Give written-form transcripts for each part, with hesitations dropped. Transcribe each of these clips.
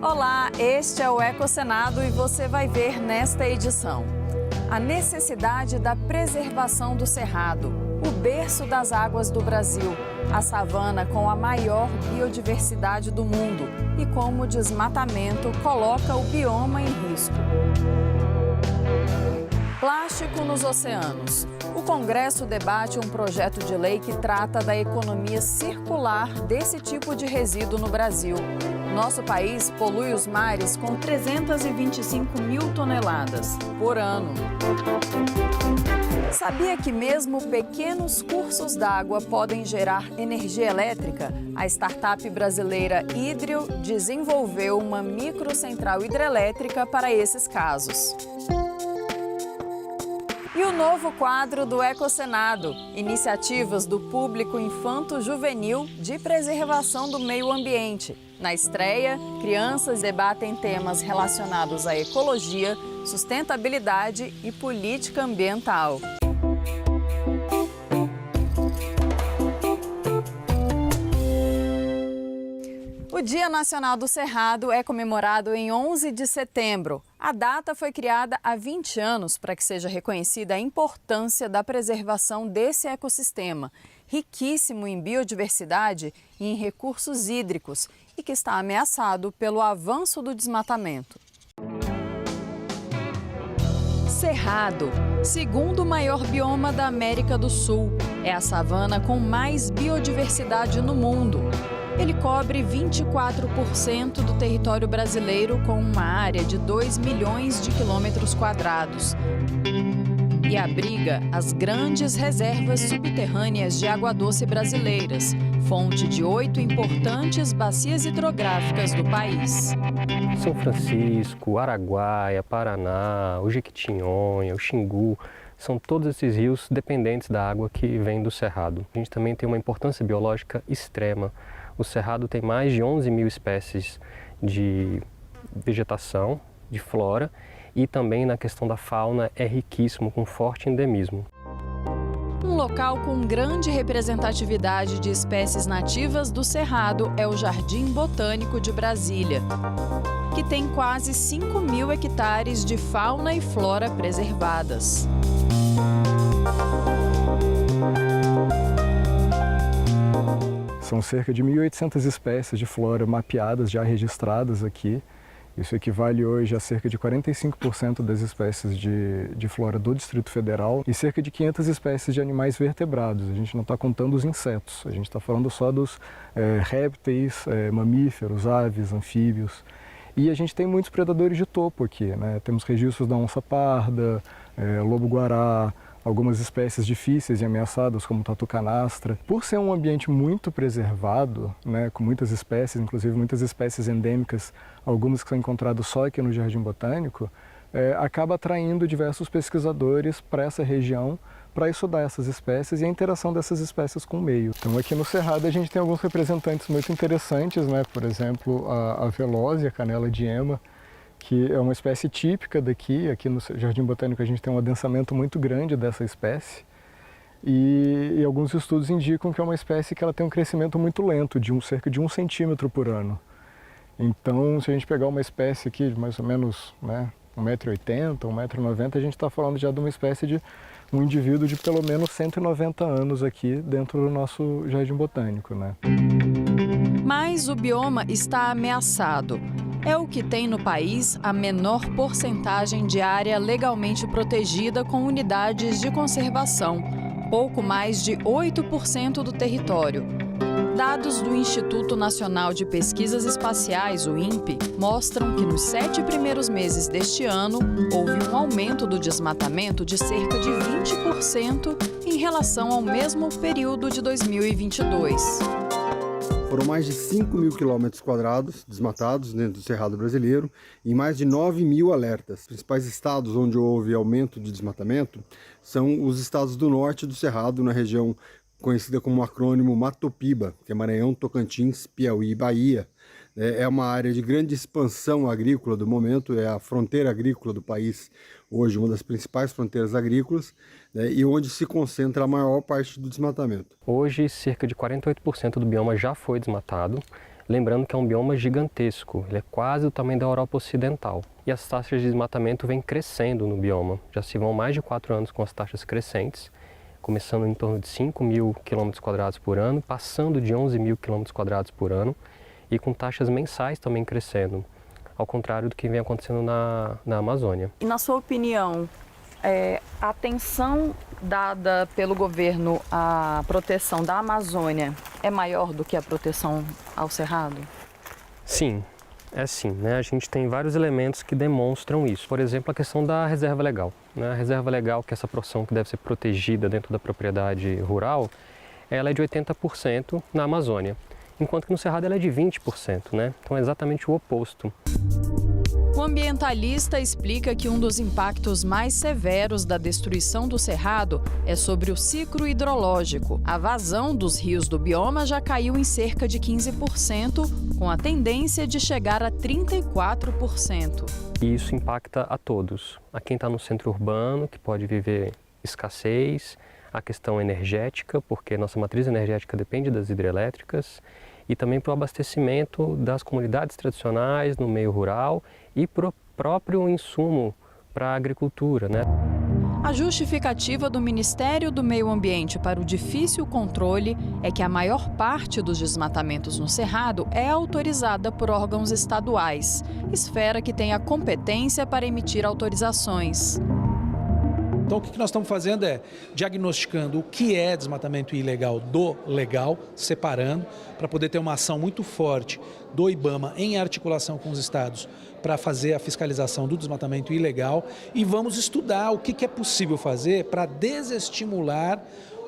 Olá, este é o Ecosenado e você vai ver nesta edição a necessidade da preservação do Cerrado, o berço das águas do Brasil, a savana com a maior biodiversidade do mundo e como o desmatamento coloca o bioma em risco. Plástico nos oceanos. O Congresso debate um projeto de lei que trata da economia circular desse tipo de resíduo no Brasil. Nosso país polui os mares com 325 mil toneladas por ano. Sabia que mesmo pequenos cursos d'água podem gerar energia elétrica? A startup brasileira Hidrio desenvolveu uma microcentral hidrelétrica para esses casos. E o novo quadro do Ecosenado, iniciativas do público infanto-juvenil de preservação do meio ambiente. Na estreia, crianças debatem temas relacionados à ecologia, sustentabilidade e política ambiental. O Dia Nacional do Cerrado é comemorado em 11 de setembro. A data foi criada há 20 anos para que seja reconhecida a importância da preservação desse ecossistema, riquíssimo em biodiversidade e em recursos hídricos, e que está ameaçado pelo avanço do desmatamento. Cerrado, segundo maior bioma da América do Sul, é a savana com mais biodiversidade no mundo. Ele cobre 24% do território brasileiro com uma área de 2 milhões de quilômetros quadrados. E abriga as grandes reservas subterrâneas de água doce brasileiras, fonte de 8 importantes bacias hidrográficas do país. São Francisco, Araguaia, Paraná, o Jequitinhonha, o Xingu, são todos esses rios dependentes da água que vem do Cerrado. A gente também tem uma importância biológica extrema. O Cerrado tem mais de 11 mil espécies de vegetação, de flora, e também na questão da fauna é riquíssimo, com forte endemismo. Um local com grande representatividade de espécies nativas do Cerrado é o Jardim Botânico de Brasília, que tem quase 5 mil hectares de fauna e flora preservadas. São cerca de 1.800 espécies de flora mapeadas, já registradas aqui. Isso equivale hoje a cerca de 45% das espécies de flora do Distrito Federal e cerca de 500 espécies de animais vertebrados. A gente não está contando os insetos, a gente está falando só dos répteis, mamíferos, aves, anfíbios. E a gente tem muitos predadores de topo aqui, né? Temos registros da onça-parda, lobo-guará, algumas espécies difíceis e ameaçadas, como tatu-canastra. Por ser um ambiente muito preservado, né, com muitas espécies, inclusive muitas espécies endêmicas, algumas que são encontradas só aqui no Jardim Botânico, acaba atraindo diversos pesquisadores para essa região para estudar essas espécies e a interação dessas espécies com o meio. Então aqui no Cerrado a gente tem alguns representantes muito interessantes, né? Por exemplo, a velósia, a canela de ema, que é uma espécie típica daqui. Aqui no Jardim Botânico a gente tem um adensamento muito grande dessa espécie e alguns estudos indicam que é uma espécie que ela tem um crescimento muito lento, de cerca de 1 centímetro por ano. Então, se a gente pegar uma espécie aqui de mais ou menos 1,80 m, 1,90 m, a gente está falando já de uma espécie de um indivíduo de pelo menos 190 anos aqui dentro do nosso Jardim Botânico, né? Mas o bioma está ameaçado. É o que tem no país a menor porcentagem de área legalmente protegida com unidades de conservação, pouco mais de 8% do território. Dados do Instituto Nacional de Pesquisas Espaciais, o INPE, mostram que nos 7 primeiros meses deste ano houve um aumento do desmatamento de cerca de 20% em relação ao mesmo período de 2022. Foram mais de 5 mil quilômetros quadrados desmatados dentro do Cerrado brasileiro e mais de 9 mil alertas. Os principais estados onde houve aumento de desmatamento são os estados do norte do Cerrado, na região conhecida como acrônimo Matopiba, que é Maranhão, Tocantins, Piauí e Bahia. É uma área de grande expansão agrícola do momento, é a fronteira agrícola do país, hoje uma das principais fronteiras agrícolas, né, e onde se concentra a maior parte do desmatamento. Hoje, cerca de 48% do bioma já foi desmatado. Lembrando que é um bioma gigantesco, ele é quase do tamanho da Europa Ocidental. E as taxas de desmatamento vêm crescendo no bioma. Já se vão mais de 4 anos com as taxas crescentes, começando em torno de 5 mil km² por ano, passando de 11 mil km² por ano e com taxas mensais também crescendo, ao contrário do que vem acontecendo na Amazônia. E na sua opinião, a atenção dada pelo governo à proteção da Amazônia é maior do que a proteção ao Cerrado? Sim, é sim, né? A gente tem vários elementos que demonstram isso. Por exemplo, a questão da reserva legal, né? A reserva legal, que é essa porção que deve ser protegida dentro da propriedade rural, ela é de 80% na Amazônia, enquanto que no Cerrado ela é de 20%, né? Então é exatamente o oposto. O ambientalista explica que um dos impactos mais severos da destruição do Cerrado é sobre o ciclo hidrológico. A vazão dos rios do bioma já caiu em cerca de 15%, com a tendência de chegar a 34%. E isso impacta a todos. A quem está no centro urbano, que pode viver escassez, a questão energética, porque nossa matriz energética depende das hidrelétricas, e também para o abastecimento das comunidades tradicionais no meio rural e para o próprio insumo para a agricultura, né? A justificativa do Ministério do Meio Ambiente para o difícil controle é que a maior parte dos desmatamentos no Cerrado é autorizada por órgãos estaduais, esfera que tem a competência para emitir autorizações. Então, o que nós estamos fazendo é diagnosticando o que é desmatamento ilegal do legal, separando, para poder ter uma ação muito forte do IBAMA em articulação com os estados para fazer a fiscalização do desmatamento ilegal e vamos estudar o que é possível fazer para desestimular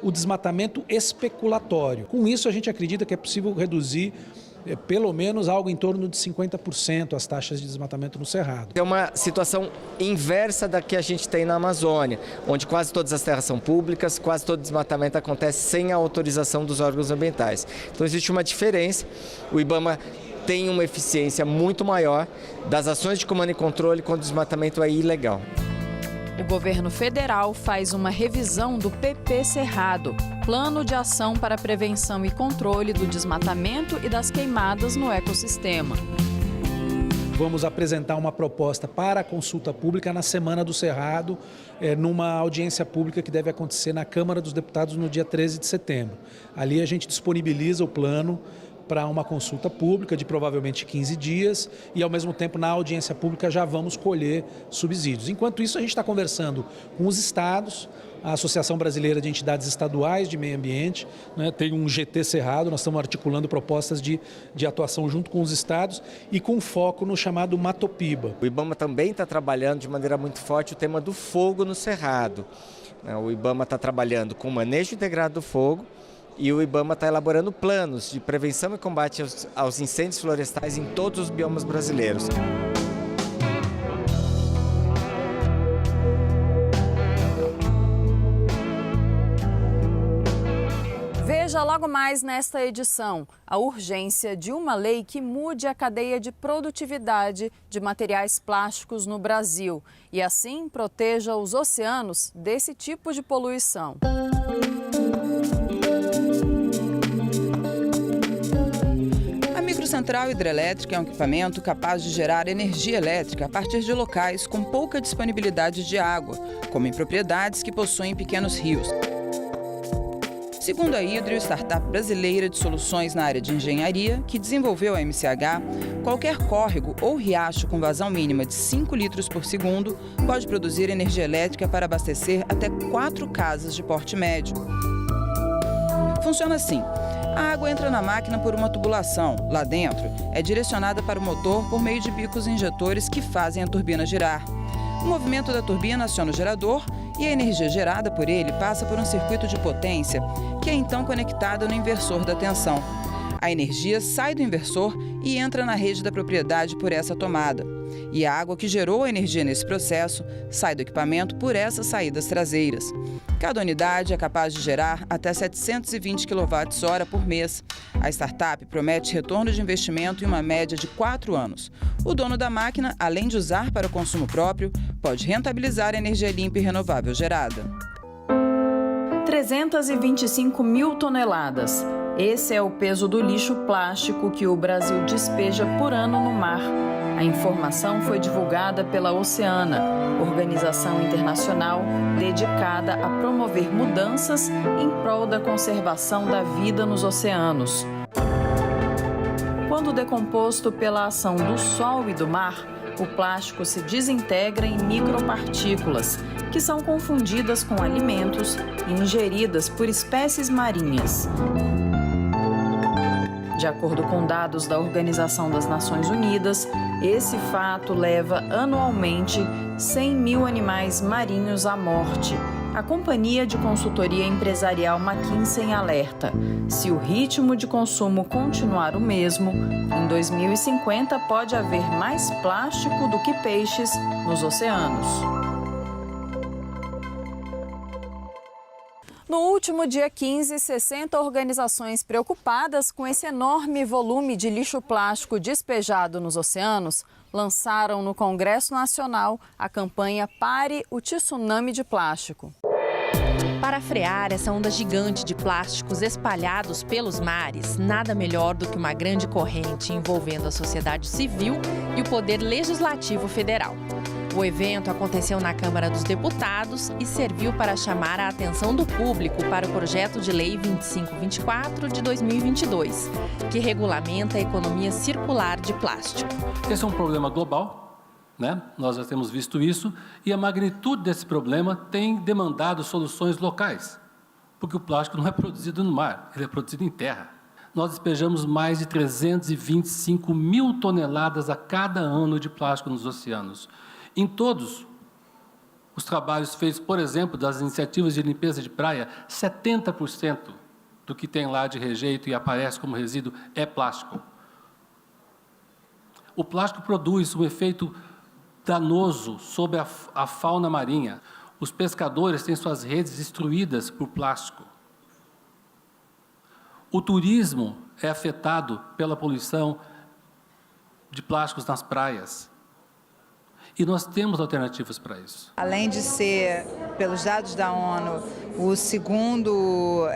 o desmatamento especulatório. Com isso, a gente acredita que é possível reduzir pelo menos algo em torno de 50% as taxas de desmatamento no Cerrado. É uma situação inversa da que a gente tem na Amazônia, onde quase todas as terras são públicas, quase todo desmatamento acontece sem a autorização dos órgãos ambientais. Então existe uma diferença, o IBAMA tem uma eficiência muito maior das ações de comando e controle quando o desmatamento é ilegal. O governo federal faz uma revisão do PP Cerrado, Plano de Ação para Prevenção e Controle do Desmatamento e das Queimadas no Ecossistema. Vamos apresentar uma proposta para a consulta pública na Semana do Cerrado, numa audiência pública que deve acontecer na Câmara dos Deputados no dia 13 de setembro. Ali a gente disponibiliza o plano para uma consulta pública de provavelmente 15 dias e, ao mesmo tempo, na audiência pública já vamos colher subsídios. Enquanto isso, a gente está conversando com os estados, a Associação Brasileira de Entidades Estaduais de Meio Ambiente, né, tem um GT Cerrado, nós estamos articulando propostas de atuação junto com os estados e com foco no chamado Matopiba. O IBAMA também está trabalhando de maneira muito forte o tema do fogo no Cerrado. O IBAMA está trabalhando com o manejo integrado do fogo, e o IBAMA está elaborando planos de prevenção e combate aos incêndios florestais em todos os biomas brasileiros. Veja logo mais nesta edição a urgência de uma lei que mude a cadeia de produtividade de materiais plásticos no Brasil e assim proteja os oceanos desse tipo de poluição. A central hidrelétrica é um equipamento capaz de gerar energia elétrica a partir de locais com pouca disponibilidade de água, como em propriedades que possuem pequenos rios. Segundo a Hidrio, startup brasileira de soluções na área de engenharia, que desenvolveu a MCH, qualquer córrego ou riacho com vazão mínima de 5 litros por segundo pode produzir energia elétrica para abastecer até 4 casas de porte médio. Funciona assim. A água entra na máquina por uma tubulação. Lá dentro, é direcionada para o motor por meio de bicos injetores que fazem a turbina girar. O movimento da turbina aciona o gerador e a energia gerada por ele passa por um circuito de potência que é então conectada no inversor da tensão. A energia sai do inversor e entra na rede da propriedade por essa tomada. E a água que gerou a energia nesse processo sai do equipamento por essas saídas traseiras. Cada unidade é capaz de gerar até 720 kWh por mês. A startup promete retorno de investimento em uma média de 4 anos. O dono da máquina, além de usar para o consumo próprio, pode rentabilizar a energia limpa e renovável gerada. 325 mil toneladas. Esse é o peso do lixo plástico que o Brasil despeja por ano no mar. A informação foi divulgada pela Oceana, organização internacional dedicada a promover mudanças em prol da conservação da vida nos oceanos. Quando decomposto pela ação do sol e do mar, o plástico se desintegra em micropartículas, que são confundidas com alimentos e ingeridas por espécies marinhas. De acordo com dados da Organização das Nações Unidas, esse fato leva anualmente 100 mil animais marinhos à morte. A companhia de consultoria empresarial McKinsey alerta: se o ritmo de consumo continuar o mesmo, em 2050 pode haver mais plástico do que peixes nos oceanos. No último dia 15, 60 organizações preocupadas com esse enorme volume de lixo plástico despejado nos oceanos lançaram no Congresso Nacional a campanha Pare o Tsunami de Plástico. Para frear essa onda gigante de plásticos espalhados pelos mares, nada melhor do que uma grande corrente envolvendo a sociedade civil e o Poder Legislativo Federal. O evento aconteceu na Câmara dos Deputados e serviu para chamar a atenção do público para o projeto de lei 2524 de 2022, que regulamenta a economia circular de plástico. Esse é um problema global, né? Nós já temos visto isso, e a magnitude desse problema tem demandado soluções locais, porque o plástico não é produzido no mar, ele é produzido em terra. Nós despejamos mais de 325 mil toneladas a cada ano de plástico nos oceanos. Em todos os trabalhos feitos, por exemplo, das iniciativas de limpeza de praia, 70% do que tem lá de rejeito e aparece como resíduo é plástico. O plástico produz um efeito danoso sobre a fauna marinha. Os pescadores têm suas redes destruídas por plástico. O turismo é afetado pela poluição de plásticos nas praias. E nós temos alternativas para isso. Além de ser, pelos dados da ONU, o segundo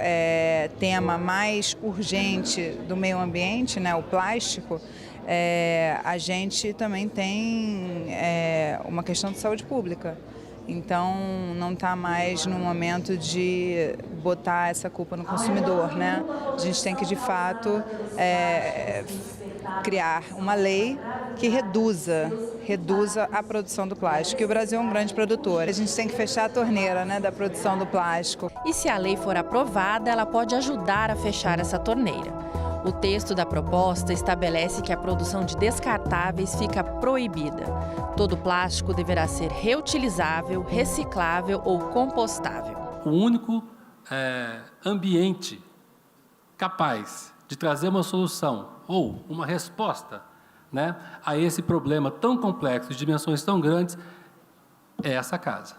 tema mais urgente do meio ambiente, né, o plástico, a gente também tem uma questão de saúde pública. Então, não está mais no momento de botar essa culpa no consumidor, né? A gente tem que, de fato, criar uma lei que reduza a produção do plástico. E o Brasil é um grande produtor. A gente tem que fechar a torneira, né, da produção do plástico. E se a lei for aprovada, ela pode ajudar a fechar essa torneira. O texto da proposta estabelece que a produção de descartáveis fica proibida. Todo plástico deverá ser reutilizável, reciclável ou compostável. O único ambiente capaz de trazer uma solução ou uma resposta, né, a esse problema tão complexo, de dimensões tão grandes, é essa casa,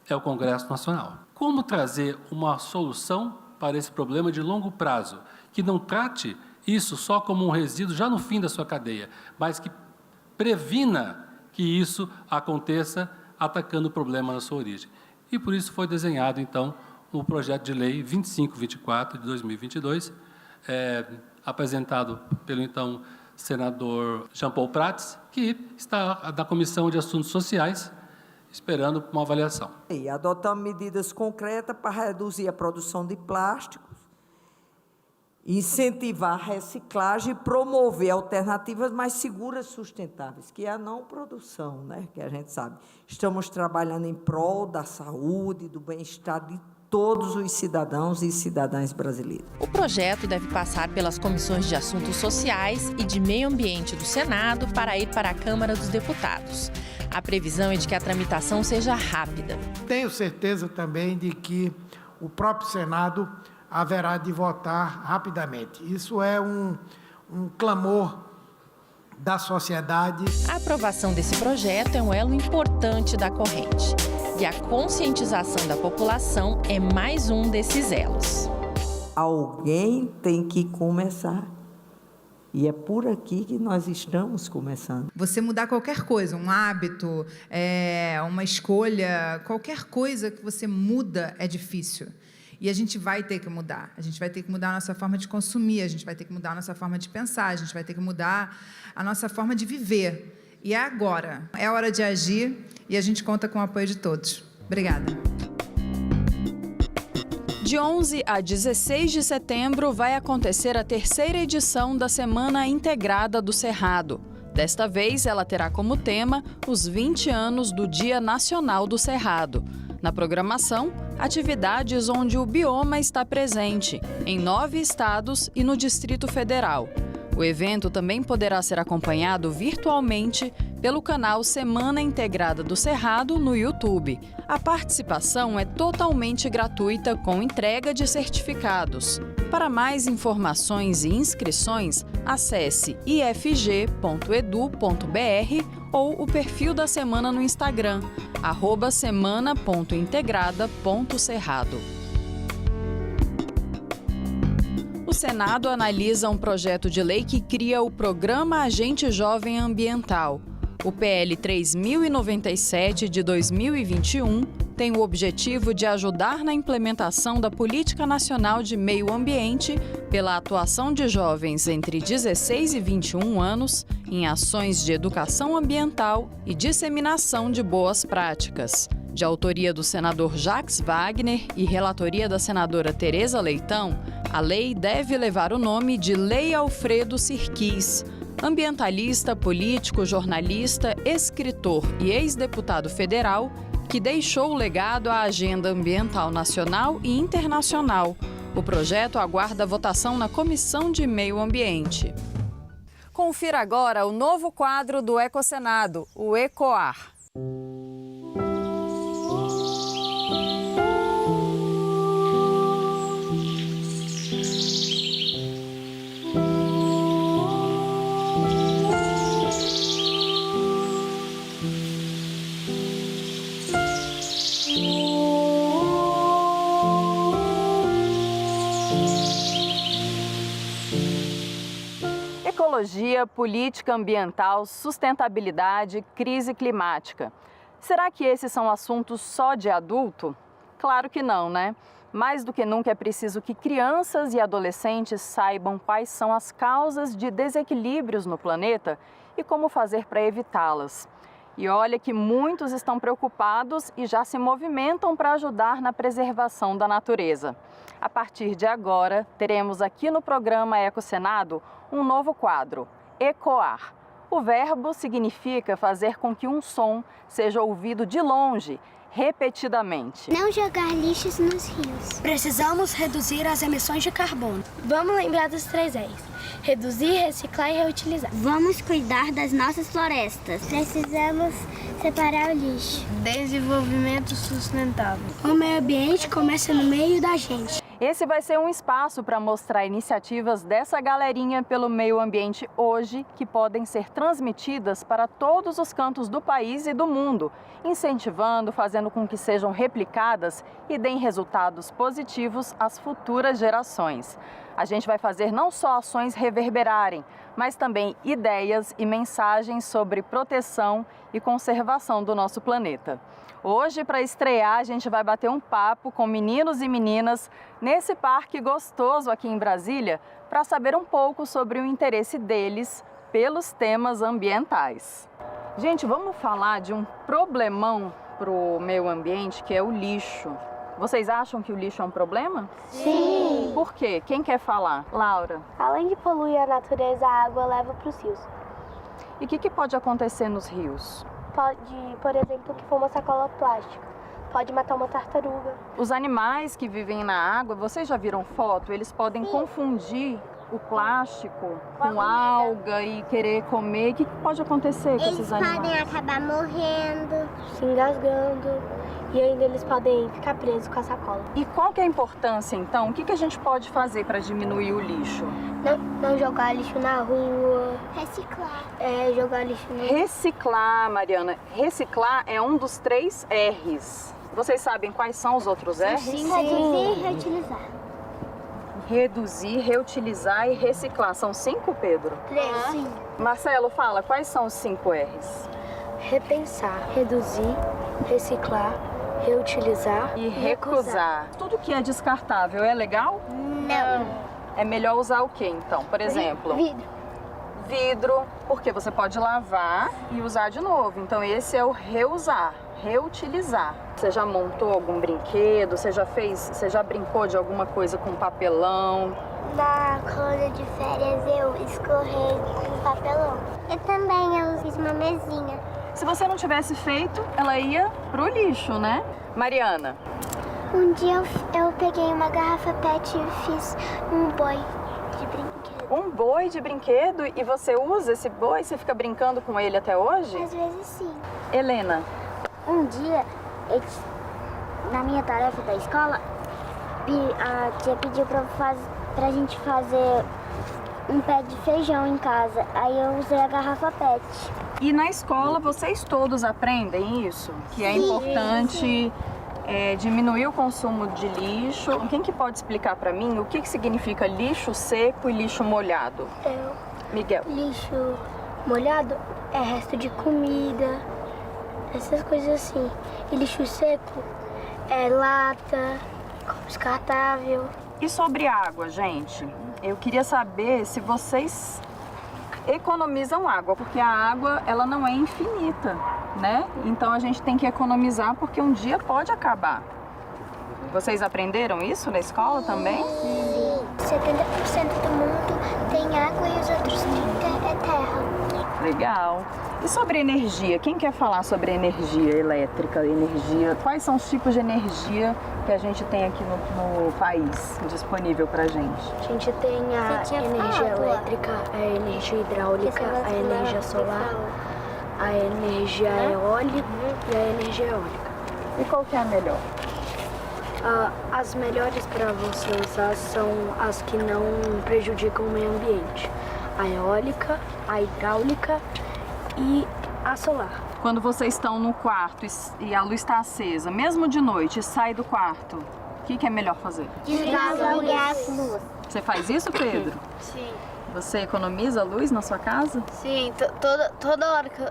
é o Congresso Nacional. Como trazer uma solução para esse problema de longo prazo, que não trate isso só como um resíduo já no fim da sua cadeia, mas que previna que isso aconteça atacando o problema na sua origem. E por isso foi desenhado, então, o projeto de lei 2524 de 2022, apresentado pelo, então, senador Jean Paul Prats, que está da Comissão de Assuntos Sociais, esperando uma avaliação. E adotamos medidas concretas para reduzir a produção de plásticos, incentivar a reciclagem e promover alternativas mais seguras e sustentáveis, que é a não produção, né? Que a gente sabe. Estamos trabalhando em prol da saúde, do bem-estar de todos os cidadãos e cidadãs brasileiros. O projeto deve passar pelas comissões de Assuntos Sociais e de Meio Ambiente do Senado para ir para a Câmara dos Deputados. A previsão é de que a tramitação seja rápida. Tenho certeza também de que o próprio Senado haverá de votar rapidamente. Isso é um clamor da sociedade. A aprovação desse projeto é um elo importante da corrente. E a conscientização da população é mais um desses elos. Alguém tem que começar. E é por aqui que nós estamos começando. Você mudar qualquer coisa, um hábito, uma escolha, qualquer coisa que você muda é difícil. E a gente vai ter que mudar. A gente vai ter que mudar a nossa forma de consumir, a gente vai ter que mudar a nossa forma de pensar, a gente vai ter que mudar a nossa forma de viver. E é agora. É hora de agir e a gente conta com o apoio de todos. Obrigada. De 11 a 16 de setembro vai acontecer a 3ª edição da Semana Integrada do Cerrado. Desta vez, ela terá como tema os 20 anos do Dia Nacional do Cerrado. Na programação, atividades onde o bioma está presente, em 9 estados e no Distrito Federal. O evento também poderá ser acompanhado virtualmente pelo canal Semana Integrada do Cerrado no YouTube. A participação é totalmente gratuita, com entrega de certificados. Para mais informações e inscrições, acesse ifg.edu.br ou o perfil da semana no Instagram, @semana.integrada.cerrado. O Senado analisa um projeto de lei que cria o Programa Agente Jovem Ambiental. O PL 3097 de 2021 tem o objetivo de ajudar na implementação da Política Nacional de Meio Ambiente pela atuação de jovens entre 16 e 21 anos em ações de educação ambiental e disseminação de boas práticas. De autoria do senador Jacques Wagner e relatoria da senadora Tereza Leitão, a lei deve levar o nome de Lei Alfredo Sirquis, ambientalista, político, jornalista, escritor e ex-deputado federal, que deixou o legado à agenda ambiental nacional e internacional. O projeto aguarda votação na Comissão de Meio Ambiente. Confira agora o novo quadro do Ecosenado, o ECOAR. Ecologia, política ambiental, sustentabilidade, crise climática. Será que esses são assuntos só de adulto? Claro que não, né? Mais do que nunca é preciso que crianças e adolescentes saibam quais são as causas de desequilíbrios no planeta e como fazer para evitá-las. E olha que muitos estão preocupados e já se movimentam para ajudar na preservação da natureza. A partir de agora, teremos aqui no programa Ecosenado um novo quadro, ECOAR. O verbo significa fazer com que um som seja ouvido de longe, repetidamente. Não jogar lixos nos rios. Precisamos reduzir as emissões de carbono. Vamos lembrar dos 3 R's. Reduzir, reciclar e reutilizar. Vamos cuidar das nossas florestas. Precisamos separar o lixo. Desenvolvimento sustentável. O meio ambiente começa no meio da gente. Esse vai ser um espaço para mostrar iniciativas dessa galerinha pelo meio ambiente hoje, que podem ser transmitidas para todos os cantos do país e do mundo, incentivando, fazendo com que sejam replicadas e deem resultados positivos às futuras gerações. A gente vai fazer não só ações reverberarem, mas também ideias e mensagens sobre proteção e conservação do nosso planeta. Hoje, para estrear, a gente vai bater um papo com meninos e meninas nesse parque gostoso aqui em Brasília para saber um pouco sobre o interesse deles pelos temas ambientais. Gente, vamos falar de um problemão para o meio ambiente, que é o lixo. Vocês acham que o lixo é um problema? Sim! Por quê? Quem quer falar? Laura. Além de poluir a natureza, a água leva para os rios. E o que pode acontecer nos rios? Pode, por exemplo, que for uma sacola plástica. Pode matar uma tartaruga. Os animais que vivem na água, vocês já viram foto? Eles podem confundir o plástico com alga e querer comer. O que pode acontecer com esses animais? Eles podem acabar morrendo, se engasgando. E ainda eles podem ficar presos com a sacola. E qual que é a importância, então? O que a gente pode fazer para diminuir o lixo? Não jogar lixo na rua. Reciclar. Jogar lixo na rua. Reciclar, Mariana. Reciclar é um dos 3 R's. Vocês sabem quais são os outros R's? Sim. Reduzir e reutilizar. Reduzir, reutilizar e reciclar. São 5, Pedro? 3. Sim. Marcelo, fala, quais são os 5 R's? Repensar, reduzir, reciclar, reutilizar e recusar. Tudo que é descartável é legal? Não. É melhor usar o que então? Por exemplo? Vidro, porque você pode lavar e usar de novo. Então esse é o reusar, reutilizar. Você já montou algum brinquedo? Você já brincou de alguma coisa com papelão? Na colônia de férias eu escorrego com papelão. Eu também, eu fiz uma mesinha. Se você não tivesse feito, ela ia pro lixo, né? Mariana? Um dia eu peguei uma garrafa PET e fiz um boi de brinquedo. Um boi de brinquedo? E você usa esse boi? Você fica brincando com ele até hoje? Às vezes sim. Helena? Um dia, na minha tarefa da escola, a tia pediu pra gente fazer um pé de feijão em casa. Aí eu usei a garrafa PET. E na escola vocês todos aprendem isso? Que é importante diminuir o consumo de lixo. Quem que pode explicar para mim o que significa lixo seco e lixo molhado? Miguel. Lixo molhado é resto de comida, essas coisas assim. E lixo seco é lata, copo descartável. E sobre água, gente? Eu queria saber se vocês economizam água, porque a água ela não é infinita, né? Então a gente tem que economizar porque um dia pode acabar. Vocês aprenderam isso na escola também? Sim. 70% do mundo tem água e os outros 30% é terra. Legal. E sobre energia? Quem quer falar sobre energia elétrica, energia? Quais são os tipos de energia que a gente tem aqui no país disponível pra gente? A gente tem a energia elétrica, a energia hidráulica, a energia solar, a energia eólica e a energia eólica. E qual que é a melhor? As melhores para você usar são as que não prejudicam o meio ambiente. A eólica, a hidráulica e a solar. Quando vocês estão no quarto e a luz está acesa, mesmo de noite, sai do quarto, o que é melhor fazer? Desligar a luz. Você faz isso, Pedro? Sim. Você economiza luz na sua casa? Sim, toda hora que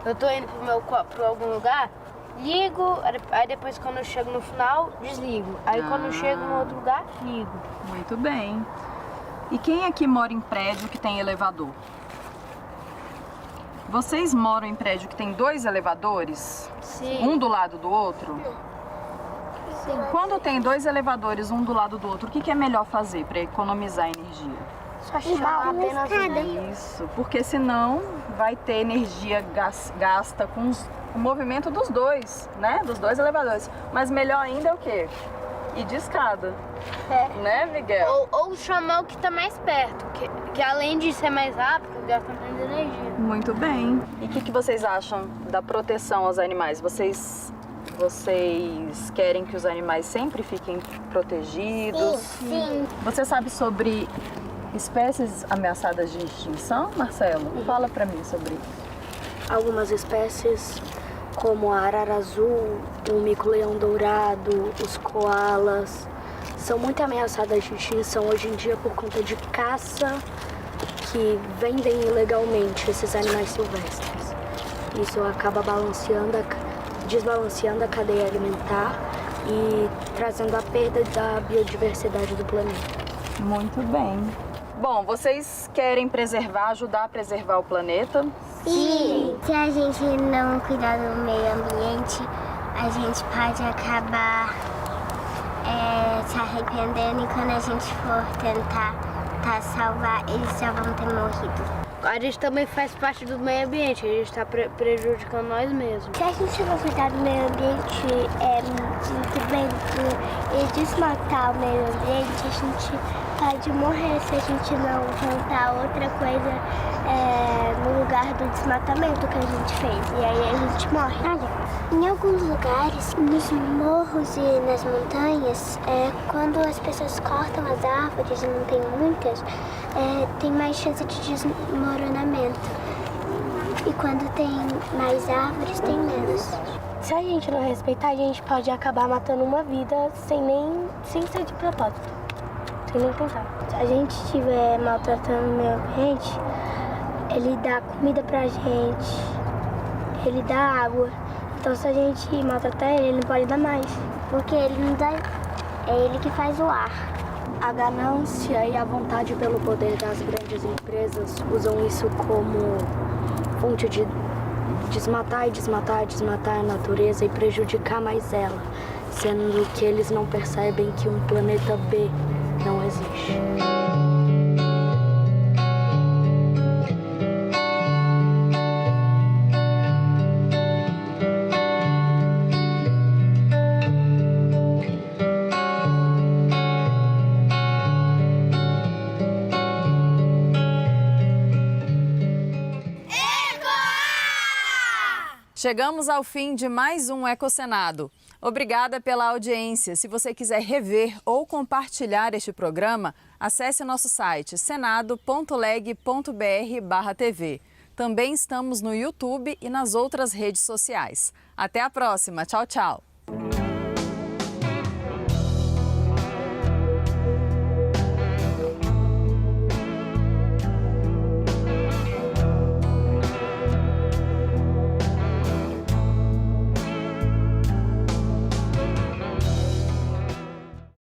eu tô indo para algum lugar, ligo, aí depois quando eu chego no final, desligo. Aí quando eu chego no outro lugar, ligo. Muito bem. E quem aqui mora em prédio que tem elevador? Vocês moram em prédio que tem 2 elevadores? Sim. Um do lado do outro? Sim. Quando tem 2 elevadores, um do lado do outro, o que é melhor fazer para economizar energia? Só chamar apenas Isso, porque senão vai ter energia gasta com o movimento dos 2, né? Dos 2 elevadores. Mas melhor ainda é o quê? Ir de escada. Né, Miguel? Ou chamar o que está mais perto, que além de ser mais rápido, gasta menos energia. Muito bem. E o que vocês acham da proteção aos animais? Vocês querem que os animais sempre fiquem protegidos? Sim. Você sabe sobre espécies ameaçadas de extinção, Marcelo? Fala pra mim sobre isso. Algumas espécies, como a arara azul, o mico-leão dourado, os koalas, são muito ameaçadas de extinção hoje em dia por conta de caça que vendem ilegalmente esses animais silvestres. Isso acaba desbalanceando a cadeia alimentar e trazendo a perda da biodiversidade do planeta. Muito bem. Bom, vocês querem ajudar a preservar o planeta? Sim. Se a gente não cuidar do meio ambiente, a gente pode acabar se arrependendo e quando a gente for tentar salvar, eles já vão ter morrido. A gente também faz parte do meio ambiente, a gente está prejudicando nós mesmos. Se a gente não cuidar do meio ambiente muito bem e desmatar o meio ambiente, a gente pode morrer se a gente não plantar outra coisa no lugar do desmatamento que a gente fez. E aí a gente morre. Olha, em alguns lugares, nos morros e nas montanhas, quando as pessoas cortam as árvores, e não tem muitas, tem mais chance de desmoronamento. E quando tem mais árvores, tem menos. Se a gente não respeitar, a gente pode acabar matando uma vida sem ser de propósito. Sem nem pensar. Se a gente estiver maltratando o meio ambiente, ele dá comida pra gente, ele dá água. Então se a gente maltratar ele não pode dar mais. Porque ele não dá, é ele que faz o ar. A ganância e a vontade pelo poder das grandes empresas usam isso como fonte de desmatar a natureza e prejudicar mais ela, sendo que eles não percebem que um planeta B não existe. Chegamos ao fim de mais um Ecocenado. Obrigada pela audiência. Se você quiser rever ou compartilhar este programa, acesse nosso site senado.leg.br/tv. Também estamos no YouTube e nas outras redes sociais. Até a próxima. Tchau, tchau.